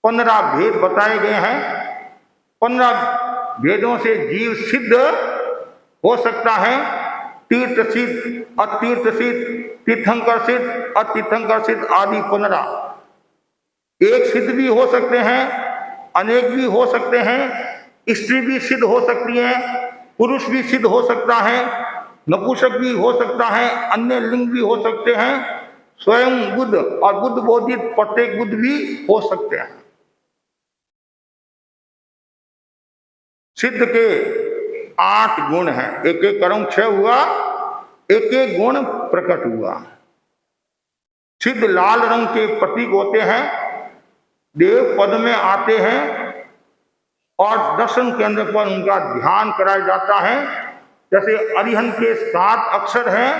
15 भेद बताए गए हैं। 15 भेदों से जीव सिद्ध हो सकता है। तीर्थ सिद्ध, अतीर्थ सिद्ध, तीर्थंकर सिद्ध, अतीर्थंकर सिद्ध आदि 15। एक सिद्ध भी हो सकते हैं, अनेक भी हो सकते हैं, स्त्री भी सिद्ध हो सकती है, पुरुष भी सिद्ध हो सकता है, नपुंसक भी हो सकता है, अन्य लिंग भी हो सकते हैं, स्वयं बुद्ध और बुद्ध बोधित प्रत्येक बुद्ध भी हो सकते हैं। सिद्ध के 8 गुण हैं। एक एक कर्म क्षय हुआ, एक एक गुण प्रकट हुआ। सिद्ध लाल रंग के प्रतीक होते हैं, देव पद में आते हैं और दर्शन केंद्र पर उनका ध्यान कराया जाता है। जैसे अरिहंत के 7 अक्षर हैं,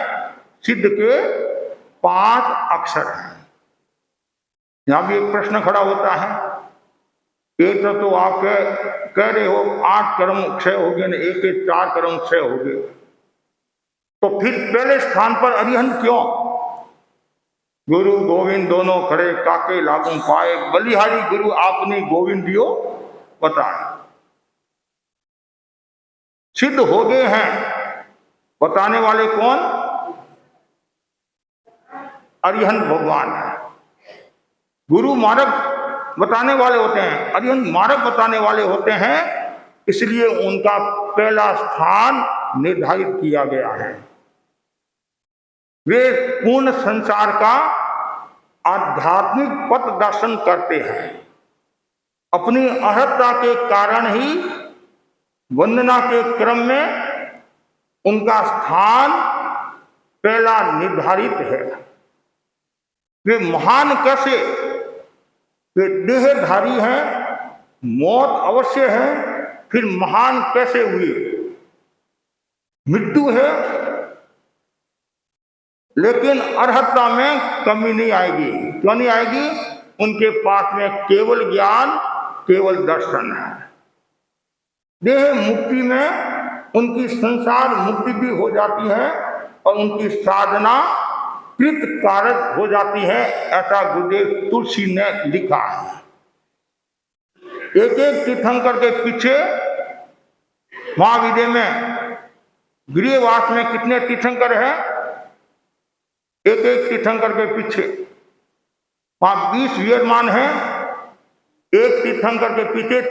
सिद्ध के 5 अक्षर हैं। यहां भी एक प्रश्न खड़ा होता है, एक तो आप कह रहे हो 8 कर्म क्षय हो गए, एक के 4 कर्म क्षय हो गए, तो फिर पहले स्थान पर अरिहंत क्यों? गुरु गोविंद दोनों खड़े काके लागू पाए, बलिहारी गुरु आपने गोविंद दियो बताए। सिद्ध हो गए हैं, बताने वाले कौन? अरिहंत भगवान है। गुरु मार्ग बताने वाले होते हैं, अरिहंत मार्ग बताने वाले होते हैं, इसलिए उनका पहला स्थान निर्धारित किया गया है। वे पूर्ण संसार का आध्यात्मिक पथ दर्शन करते हैं। अपनी अर्हता के कारण ही वंदना के क्रम में उनका स्थान पहला निर्धारित है। वे महान कैसे? वे देहधारी हैं, मौत अवश्य है, फिर महान कैसे हुए? मृत्यु है, लेकिन अर्हता में कमी नहीं आएगी। क्यों नहीं आएगी? उनके पास में केवल ज्ञान, केवल दर्शन है। देह मुक्ति में उनकी संसार मुक्ति भी हो जाती है और उनकी साधना कृत कारक हो जाती है, ऐसा गुरुदेव तुलसी ने लिखा है। एक एक तीर्थंकर के पीछे महाविद्या में गृहवास में कितने तीर्थंकर हैं? एक एक तीर्थंकर के पीछे वहां 20 विद्यमान है, एक तीर्थंकर के पीछे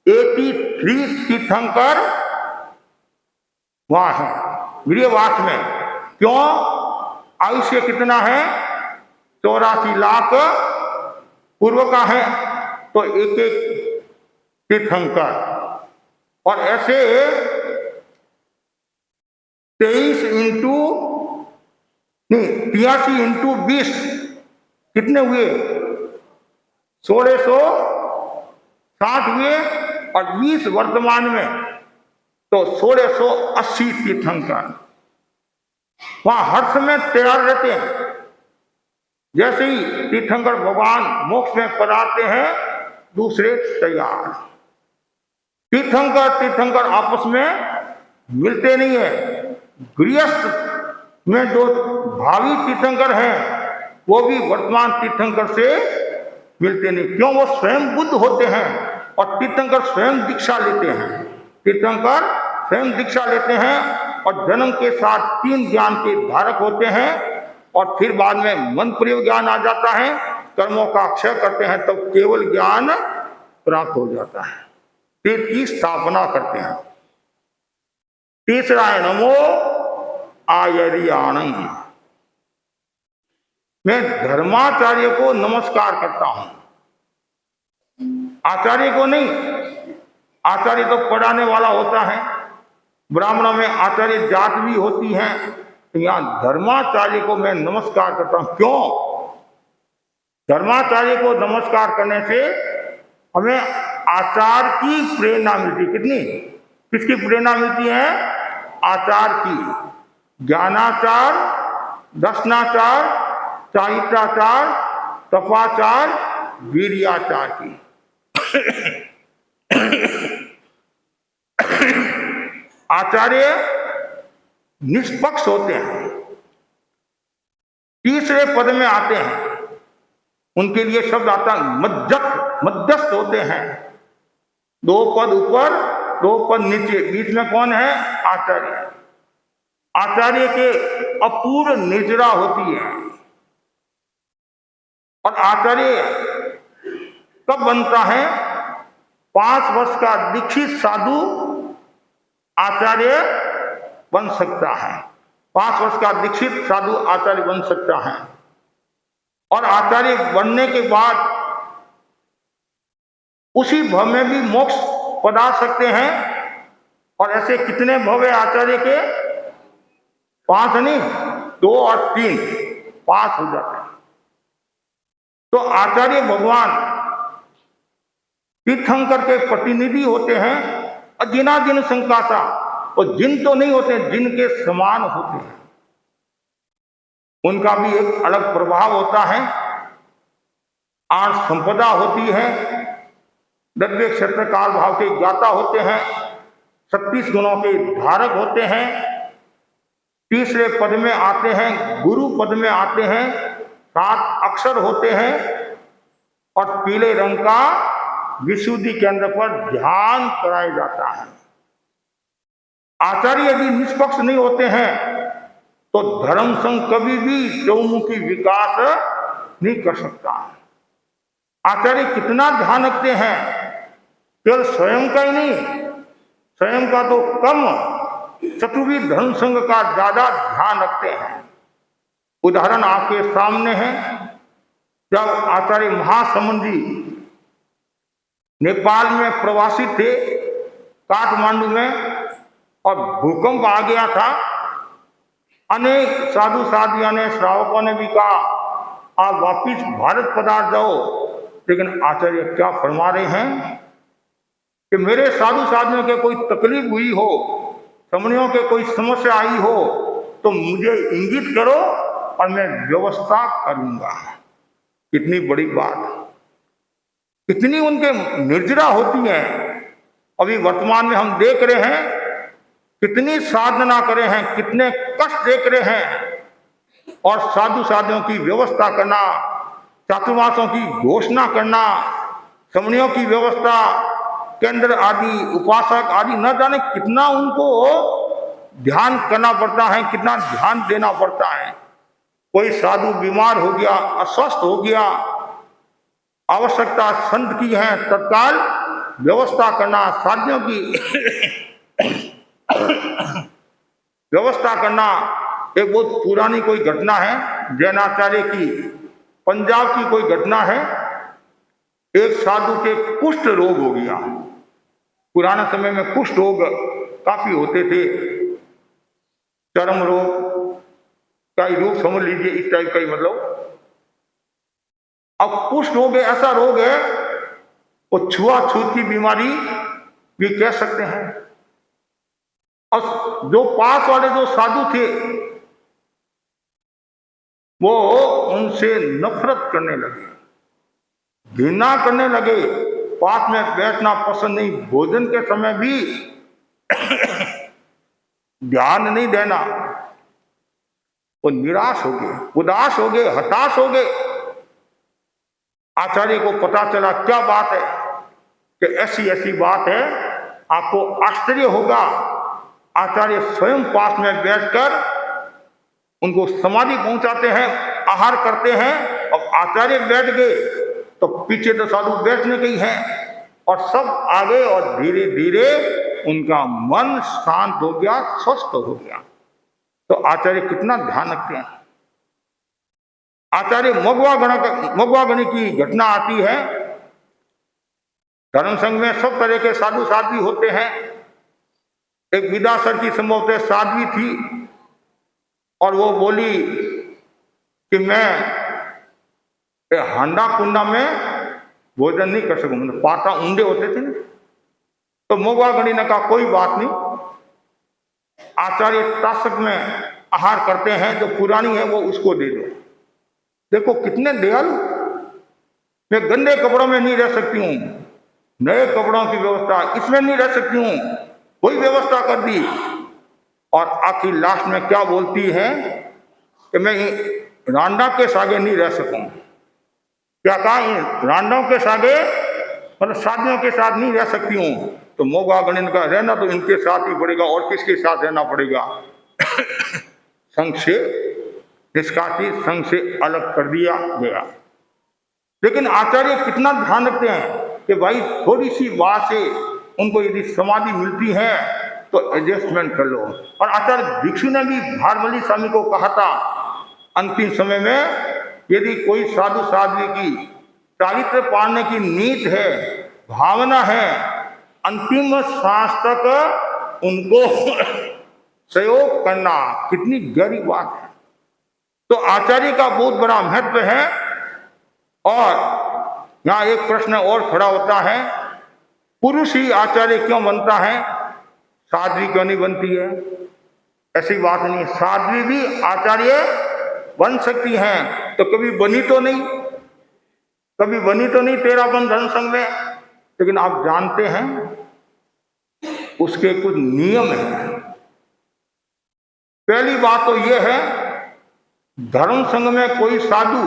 83 तीर्थंकर वहां है गृहवास में। क्यों? आयुष्य कितना है? 84 लाख पूर्व का है, तो एक एक तीर्थंकर, और ऐसे 83 इंटू 20 कितने हुए? 1660 हुए, और 20 वर्तमान में, तो 1680 तीर्थंकर वहां हर समय तैयार रहते हैं। जैसे ही तीर्थंकर भगवान मोक्ष में पधारते हैं, दूसरे तैयार। तीर्थंकर आपस में मिलते नहीं है। गृहस्थ में जो भावी तीर्थंकर हैं, वो भी वर्तमान तीर्थंकर से मिलते नहीं। क्यों? वो स्वयं बुद्ध होते हैं और तीर्थंकर स्वयं दीक्षा लेते हैं। तीर्थंकर स्वयं दीक्षा लेते हैं और जन्म के साथ 3 ज्ञान के धारक होते हैं, और फिर बाद में मन प्रयोग ज्ञान आ जाता है, कर्मों का क्षय करते हैं, तब केवल ज्ञान प्राप्त हो जाता है। तीर्थ की स्थापना करते हैं। तीसरा है नमो आयर्याणं। मैं धर्माचार्य को नमस्कार करता हूं, आचार्य को नहीं। आचार्य तो पढ़ाने वाला होता है, ब्राह्मणों में आचार्य जात भी होती है, तो यहां धर्माचार्य को मैं नमस्कार करता हूं। क्यों? धर्माचार्य को नमस्कार करने से हमें आचार की प्रेरणा मिलती। कितनी? किसकी प्रेरणा मिलती है? आचार की। ज्ञानाचार, दर्शनाचार, चारित्राचार, तपाचार, वीर्याचार की। आचार्य निष्पक्ष होते हैं, तीसरे पद में आते हैं। उनके लिए शब्द आता है मध्यस्थ होते हैं। 2 पद ऊपर, 2 पद नीचे, बीच में कौन है? आचार्य। आचार्य के अपूर्व निर्जरा होती है। और आचार्य कब बनता है? 5 वर्ष का दीक्षित साधु आचार्य बन सकता है। 5 वर्ष का दीक्षित साधु आचार्य बन सकता है। और आचार्य बनने के बाद उसी भव में भी मोक्ष पधार सकते हैं। और ऐसे कितने भव है आचार्य के? 5 नहीं, 2 और 3, 5 हो जाते हैं। तो आचार्य भगवान तीर्थंकर के प्रतिनिधि होते हैं, अजिनाजिन संकासा, और जिन तो नहीं होते, जिनके समान होते हैं। उनका भी एक अलग प्रभाव होता है। आठ संपदा होती है, द्रव्य क्षेत्र काल भाव के ज्ञाता होते हैं, 36 गुणों के धारक होते हैं, तीसरे पद में आते हैं, गुरु पद में आते हैं, 7 अक्षर होते हैं और पीले रंग का विशुद्धि केंद्र पर ध्यान कराया जाता है। आचार्य यदि निष्पक्ष नहीं होते हैं तो धर्म संघ कभी भी चौमुखी विकास नहीं कर सकता। आचार्य कितना ध्यान रखते हैं, केवल स्वयं का ही नहीं, स्वयं का तो कम, चतुर्विध धर्म संघ का ज्यादा ध्यान रखते हैं। उदाहरण आपके सामने है, जब आचार्य महासमुंदी नेपाल में प्रवासी थे, काठमांडू में, और भूकंप आ गया था, अनेक साधु साधियों ने, श्रावकों ने भी कहा आप वापिस भारत पधार जाओ, लेकिन आचार्य क्या फरमा रहे हैं कि मेरे साधु साधियों के कोई तकलीफ हुई हो, समणियों के कोई समस्या आई हो तो मुझे इंगित करो और मैं व्यवस्था करूंगा। कितनी बड़ी बात, कितनी उनके निर्जरा होती है। अभी वर्तमान में हम देख रहे हैं कितनी साधना करे हैं, कितने कष्ट देख रहे हैं, और साधु साधियों की व्यवस्था करना, चातुर्मासों की घोषणा करना, समणियों की व्यवस्था, केंद्र आदि, उपासक आदि, न जाने कितना उनको ध्यान करना पड़ता है, कितना ध्यान देना पड़ता है। कोई साधु बीमार हो गया, अस्वस्थ हो गया, आवश्यकता संत की है, तत्काल व्यवस्था करना, साधियों की व्यवस्था करना। एक बहुत पुरानी कोई घटना है जैनाचार्य की, पंजाब की कोई घटना है। एक साधु के कुष्ठ रोग हो गया। पुराने समय में कुष्ठ रोग काफी होते थे, चर्म रोग का ही रोग समझ लीजिए, इस टाइप का ही मतलब। अब कुष्ठ रोग ऐसा रोग है, वो छुआछूत की बीमारी भी कह सकते हैं। और जो पास वाले जो साधु थे वो उनसे नफरत करने लगे, घृणा करने लगे, पास में बैठना पसंद नहीं, भोजन के समय भी ध्यान नहीं देना। वो निराश हो गए, उदास हो गए, हताश हो गए। आचार्य को पता चला क्या बात है, कि ऐसी ऐसी बात है, आपको आश्चर्य होगा। आचार्य स्वयं पास में बैठकर उनको समाधि पहुंचाते हैं, आहार करते हैं, और आचार्य बैठ गए तो पीछे तो साधु बैठने के ही हैं, और सब आगे, और धीरे धीरे उनका मन शांत हो गया, स्वस्थ हो गया। तो आचार्य कितना ध्यान रखते हैं। आचार्य मगवागण की घटना आती है। धर्म संघ में सब तरह के साधु साध्वी होते हैं। एक विदासर की संभवतः साध्वी थी, और वो बोली कि मैं हांडा कुंडा में भोजन नहीं कर सकूं, मतलब पाटा ऊंडे होते थे ना। तो मोगवागणी ने कहा कोई बात नहीं, आचार्य ताशक में आहार करते हैं, जो पुरानी है वो उसको दे दो। देखो कितने दयालु। मैं गंदे कपड़ों में नहीं रह सकती हूँ, नए कपड़ों की व्यवस्था, इसमें नहीं रह सकती हूँ, कोई व्यवस्था कर दी। और आखिर लास्ट में क्या बोलती है कि मैं रांडा के सागे नहीं रह सकूं। क्या कहा, रांडों के सागे मतलब साथियों के साथ नहीं रह सकती हूं। तो मोगवागण का रहना तो इनके साथ ही पड़ेगा, और किसके साथ रहना पड़ेगा। संघ से निष्कासित, संघ से अलग कर दिया गया। लेकिन आचार्य कितना ध्यान रखते हैं कि भाई थोड़ी सी बात से उनको यदि समाधि मिलती है तो एडजस्टमेंट कर लो। और आचार्य भिक्षु ने भी भारमली स्वामी को कहा था, अंतिम समय में यदि कोई साधु साध्वी की चारित्र पालने की नीत है, भावना है, अंतिम सांस तक उनको सहयोग करना, कितनी गहरी बात है। तो आचार्य का बहुत बड़ा महत्व है। और यहाँ एक प्रश्न और खड़ा होता है, पुरुष ही आचार्य क्यों बनता है, साध्वी क्यों नहीं बनती है? ऐसी बात नहीं, साध्वी भी आचार्य बन सकती हैं, तो कभी बनी तो नहीं। कभी बनी तो नहीं तेरापन धर्म संघ में, लेकिन आप जानते हैं उसके कुछ नियम हैं। पहली बात तो यह है, धर्म संघ में कोई साधु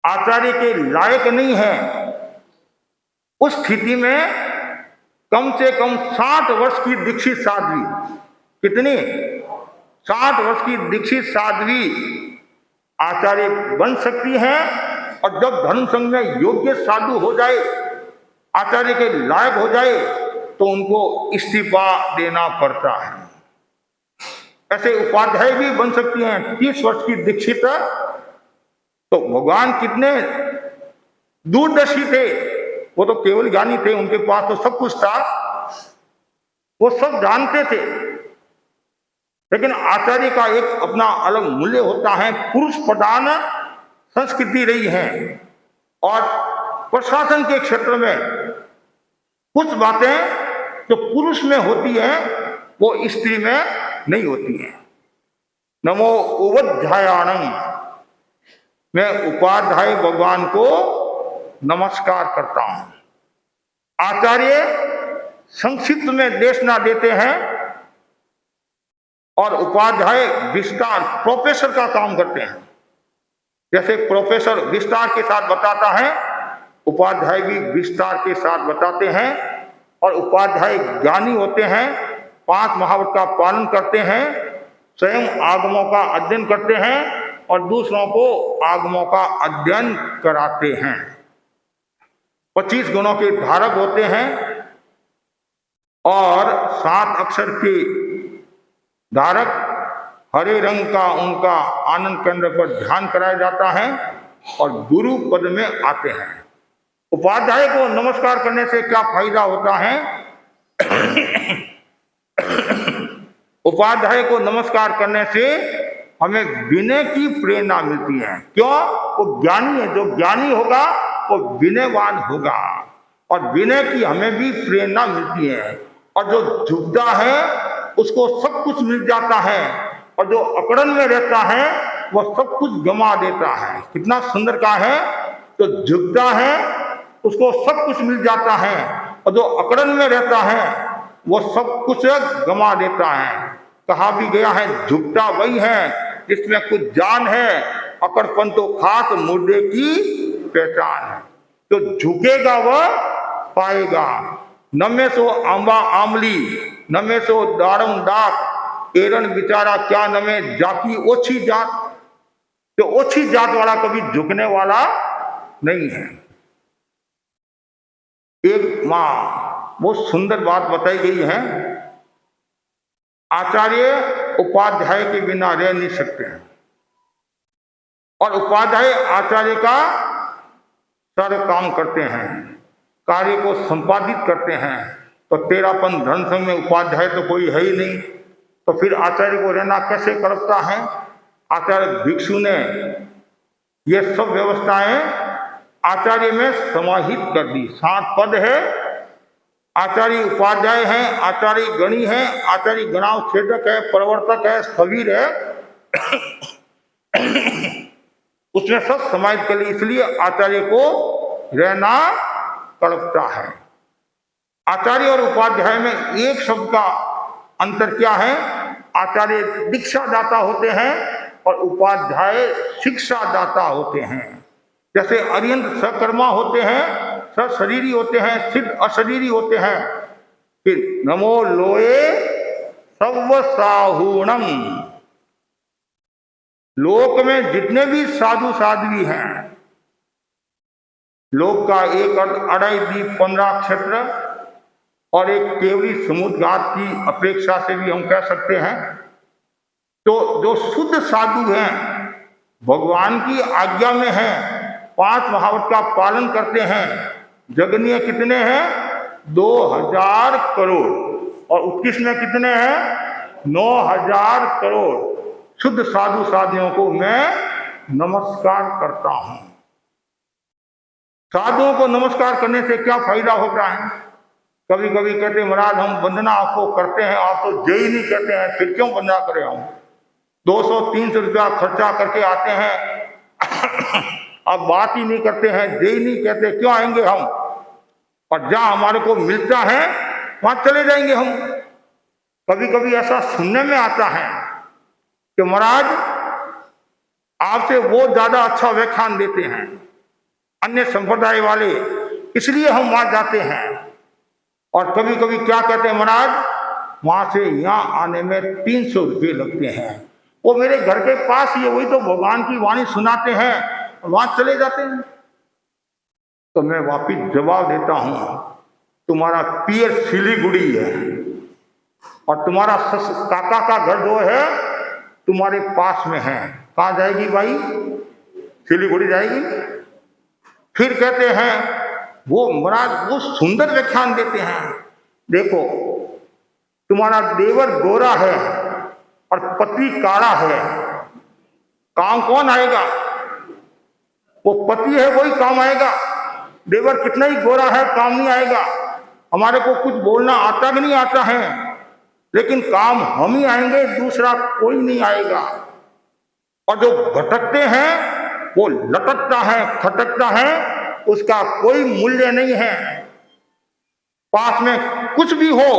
आचार्य के लायक नहीं है। उस स्थिति में कम से कम 60 वर्ष की दीक्षित साध्वी, कितनी, 60 वर्ष की दीक्षित साध्वी आचार्य बन सकती है। और जब धर्म संघ में योग्य साधु हो जाए, आचार्य के लायक हो जाए, तो उनको इस्तीफा देना पड़ता है। ऐसे उपाध्याय भी बन सकती हैं 30 वर्ष की दीक्षित। तो भगवान कितने दूरदर्शी थे, वो तो केवल ज्ञानी थे, उनके पास तो सब कुछ था, वो सब जानते थे। लेकिन आचार्य का एक अपना अलग मूल्य होता है। पुरुष प्रधान संस्कृति रही है, और प्रशासन के क्षेत्र में कुछ बातें जो पुरुष में होती हैं वो स्त्री में नहीं होती हैं। नमो उपाध्यायाणं, मैं उपाध्याय भगवान को नमस्कार करता हूं। आचार्य संक्षिप्त में देशना देते हैं और उपाध्याय विस्तार, प्रोफेसर का काम करते हैं। जैसे प्रोफेसर विस्तार के साथ बताता है, उपाध्याय भी विस्तार के साथ बताते हैं। और उपाध्याय ज्ञानी होते हैं, 5 महावत का पालन करते हैं, स्वयं आगमों का अध्ययन करते हैं और दूसरों को आगमों का अध्ययन कराते हैं। 25 गुणों के धारक होते हैं और 7 अक्षर के धारक। हरे रंग का उनका आनंद केंद्र पर ध्यान कराया जाता है और गुरु पद में आते हैं। उपाध्याय को नमस्कार करने से क्या फायदा होता है? उपाध्याय को नमस्कार करने से हमें विनय की प्रेरणा मिलती है। क्यों? वो ज्ञानी है, जो ज्ञानी होगा वो विनयवान होगा, और विनय की हमें भी प्रेरणा मिलती है। और जो झुकता है उसको सब कुछ मिल जाता है, और जो अकड़न में रहता है वह सब कुछ गंवा देता है। कितना सुंदर कहा है, तो झुकता है उसको सब कुछ मिल जाता है, और जो अकड़न में रहता है वह सब कुछ गंवा देता है। कहा भी गया है, झुकता वही है जिसमें कुछ जान है, अकड़पन तो खास मुर्दे की पहचान है। जो झुकेगा वह पाएगा। न में सो आंबा आमली, न में सो दारम डाक, एरन बिचारा क्या न में जाकी ओछी जात। तो ओछी जात वाला कभी झुकने वाला नहीं है। एक माँ बहुत सुंदर बात बताई गई है, आचार्य उपाध्याय के बिना रह नहीं सकते हैं, और उपाध्याय आचार्य का सारे काम करते हैं, कार्य को संपादित करते हैं। तो तेरापन धर्म संघ में उपाध्याय तो कोई है ही नहीं, तो फिर आचार्य को रहना कैसे कल्पता है? आचार्य भिक्षु ने ये सब व्यवस्थाएं आचार्य में समाहित कर दी। 7 पद है, आचार्य उपाध्याय हैं, आचार्य गणी है, आचार्य गणाव छेदक है, प्रवर्तक है, स्थविर है, उसमें सब समाहित कर ली। इसलिए आचार्य को रहना कल्पता है। आचार्य और उपाध्याय में एक शब्द का अंतर क्या है? आचार्य दीक्षा दाता होते हैं और उपाध्याय शिक्षा दाता होते हैं। जैसे अरिहंत सकर्मा होते हैं, सशरीरी होते हैं, सिद्ध अशरीरी होते हैं। फिर नमो लोए सर्व साहूणम, लोक में जितने भी साधु साध्वी हैं, लोक का एक अर्थ अढ़ाई दीप 15 क्षेत्र और एक केवली समुद्र घाट की अपेक्षा से भी हम कह सकते हैं। तो जो शुद्ध साधु हैं, भगवान की आज्ञा में हैं, 5 महावत का पालन करते हैं, जगनीय कितने हैं? 2000 करोड़, और उत्कृष्ट में कितने हैं? 9000 करोड़। शुद्ध साधु साधियों को मैं नमस्कार करता हूं। साधुओं को नमस्कार करने से क्या फायदा होता है? कभी कभी कहते महाराज हम वंदना आपको करते हैं, आप तो जय ही नहीं कहते हैं, फिर क्यों वंदना करें हम? 200-300 रुपया खर्चा करके आते हैं अब बात ही नहीं करते हैं, दे ही नहीं कहते, क्यों आएंगे हम? और जहाँ हमारे को मिलता है वहाँ चले जाएंगे हम। कभी कभी ऐसा सुनने में आता है कि महाराज आपसे वो ज्यादा अच्छा व्याख्यान देते हैं अन्य संप्रदाय वाले, इसलिए हम वहां जाते हैं। और कभी कभी क्या कहते हैं महाराज, वहां से यहाँ आने में 300 रुपये लगते हैं, वो मेरे घर के पास ही है, वही तो भगवान की वाणी सुनाते हैं, और वहां चले जाते हैं। तो मैं वापिस जवाब देता हूं, तुम्हारा पीर सिलीगुड़ी है और तुम्हारा काका का घर जो है तुम्हारे पास में है। कहाँ जाएगी भाई? सिलीगुड़ी जाएगी। फिर कहते हैं वो महाराज वो सुंदर व्याख्यान देते हैं, देखो तुम्हारा देवर गोरा है और पति काला है, काम कौन आएगा? वो पति है वही काम आएगा, देवर कितना ही गोरा है काम नहीं आएगा। हमारे को कुछ बोलना आता भी नहीं आता है, लेकिन काम हम ही आएंगे, दूसरा कोई नहीं आएगा। और जो भटकते हैं वो लटकता है, खटकता है, उसका कोई मूल्य नहीं है। पास में कुछ भी हो,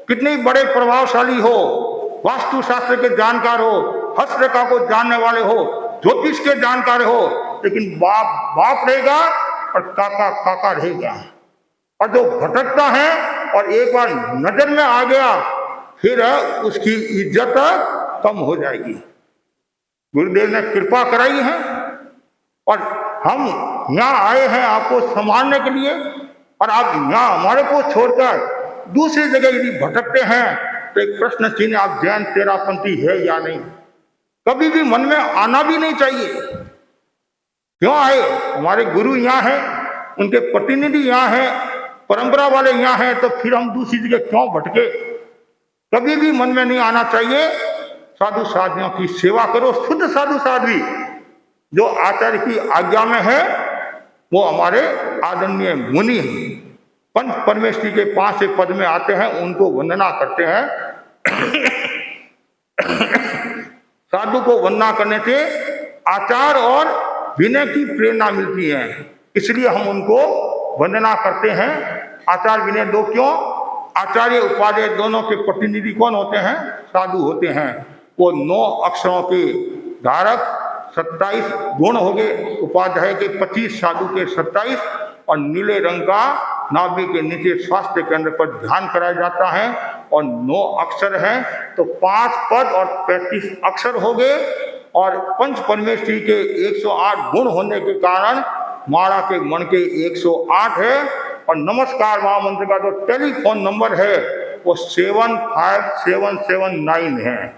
कितने बड़े प्रभावशाली हो, वास्तु शास्त्र के जानकार हो, हस्तरेखा को जानने वाले हो, ज्योतिष के जानकार हो, लेकिन बाप बाप रहेगा और काका काका रहेगा। और जो भटकता है और एक बार नजर में आ गया, फिर उसकी इज्जत कम हो जाएगी। गुरुदेव ने कृपा कराई है और हम यहाँ आए हैं आपको संभालने के लिए, और आप यहाँ हमारे को छोड़कर दूसरी जगह यदि भटकते हैं तो एक प्रश्न चिन्ह, आप जैन तेरापंथी है या नहीं, कभी भी मन में आना भी नहीं चाहिए। क्यों आए? हमारे गुरु यहाँ हैं, उनके प्रतिनिधि यहाँ हैं, परंपरा वाले यहाँ हैं, तो फिर हम दूसरी जगह क्यों भटके? कभी भी मन में नहीं आना चाहिए। साधु साधियों की सेवा करो, शुद्ध साधु साध्वी जो आचार्य की आज्ञा में है, वो हमारे आदरणीय मुनि पंच परमेश्वरी के 5 पद में आते हैं, उनको वंदना करते हैं। साधु को वंदना करने से आचार और विनय की प्रेरणा मिलती है, इसलिए हम उनको वंदना करते हैं। आचार विनय दो क्यों? आचार्य उपाध्याय दोनों के प्रतिनिधि कौन होते हैं? साधु होते हैं। वो 9 अक्षरों के धारक, 27 गुण हो गए, उपाध्याय के 25, साधु के 27, और नीले रंग का नाभि के नीचे स्वास्थ्य केंद्र पर ध्यान कराया जाता है, और 9 अक्षर हैं, तो 5 पद और 35 अक्षर हो गए। और पंच परमेश्वरी के 108 गुण होने के कारण माला के मन के 108 है। और नमस्कार महामंत्र का जो टेलीफोन नंबर है वो 75779 है,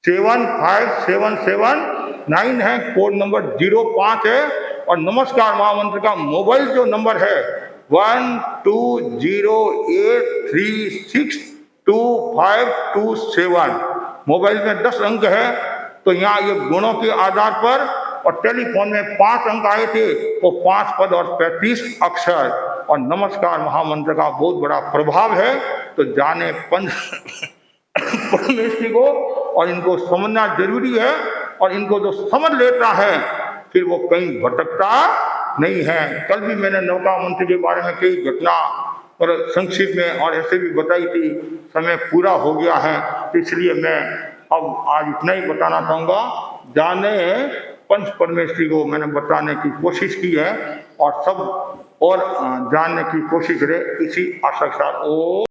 75779 है, कोड नंबर 05 है। और नमस्कार महामंत्र का मोबाइल जो नंबर है 1208362527। मोबाइल में 10 अंक है, तो यहाँ ये गुणों के आधार पर, और टेलीफोन में 5 अंक आए थे, वो 5 पद और 35 अक्षर। और नमस्कार महामंत्र का बहुत बड़ा प्रभाव है, तो जाने पंच परमेश्वरी को, और इनको समझना जरूरी है। और इनको जो समझ लेता है फिर वो कहीं भटकता नहीं है। कल भी मैंने नौका मंत्र के बारे में कई घटना और संक्षिप्त में और ऐसे भी बताई थी, समय पूरा हो गया है, इसलिए मैं अब आज इतना ही बताना चाहूँगा। जाने पंच परमेश्वरी को मैंने बताने की कोशिश की है, और सब और जानने की कोशिश करें, इसी आशा के साथ। ओ